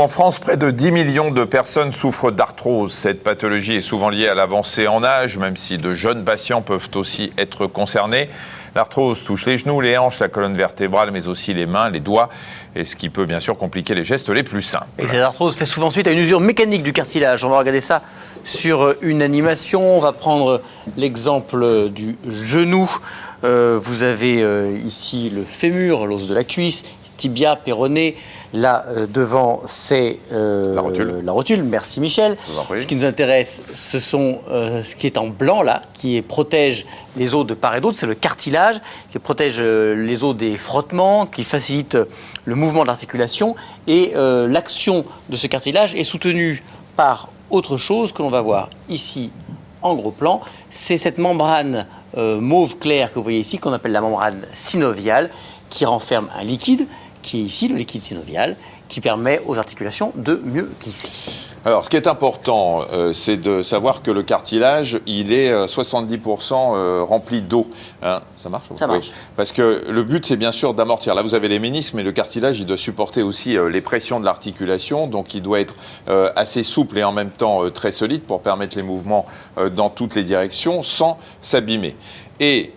En France, près de 10 millions de personnes souffrent d'arthrose. Cette pathologie est souvent liée à l'avancée en âge, même si de jeunes patients peuvent aussi être concernés. L'arthrose touche les genoux, les hanches, la colonne vertébrale, mais aussi les mains, les doigts, et ce qui peut bien sûr compliquer les gestes les plus simples. Et cette arthrose fait souvent suite à une usure mécanique du cartilage. On va regarder ça sur une animation. On va prendre l'exemple du genou. Vous avez ici le fémur, l'os de la cuisse, tibia, péroné. Là, devant, c'est la rotule. Merci Michel. Ce qui nous intéresse, ce sont ce qui est en blanc là, qui protège les os de part et d'autre. C'est le cartilage qui protège les os des frottements, qui facilite le mouvement de l'articulation. Et l'action de ce cartilage est soutenue par autre chose que l'on va voir ici en gros plan. C'est cette membrane mauve clair que vous voyez ici, qu'on appelle la membrane synoviale, qui renferme un liquide, qui est ici le liquide synovial, qui permet aux articulations de mieux glisser. Alors, ce qui est important, c'est de savoir que le cartilage, il est 70% rempli d'eau. Hein, ça marche ? Ça marche. Oui. Parce que le but, c'est bien sûr d'amortir. Là, vous avez les ménisques, mais le cartilage, il doit supporter aussi les pressions de l'articulation. Donc, il doit être assez souple et en même temps très solide pour permettre les mouvements dans toutes les directions sans s'abîmer. Et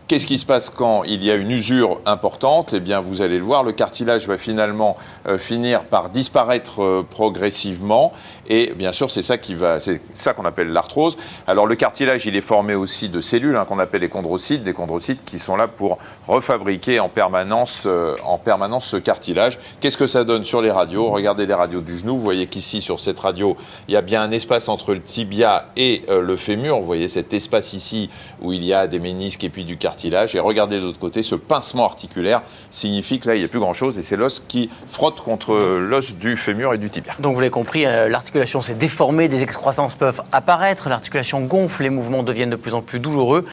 qu'est-ce qui se passe quand il y a une usure importante ? Eh bien, vous allez le voir, le cartilage va finalement finir par disparaître progressivement. Et bien sûr, c'est ça qu'on appelle l'arthrose. Alors, le cartilage, il est formé aussi de cellules qu'on appelle les chondrocytes, des chondrocytes qui sont là pour refabriquer en permanence ce cartilage. Qu'est-ce que ça donne sur les radios ? Regardez les radios du genou. Vous voyez qu'ici, sur cette radio, il y a bien un espace entre le tibia et le fémur. Vous voyez cet espace ici où il y a des ménisques et puis du cartilage. Et regardez de l'autre côté, ce pincement articulaire signifie que là, il n'y a plus grand-chose et c'est l'os qui frotte contre l'os du fémur et du tibia. Donc vous l'avez compris, l'articulation s'est déformée, des excroissances peuvent apparaître, l'articulation gonfle, les mouvements deviennent de plus en plus douloureux.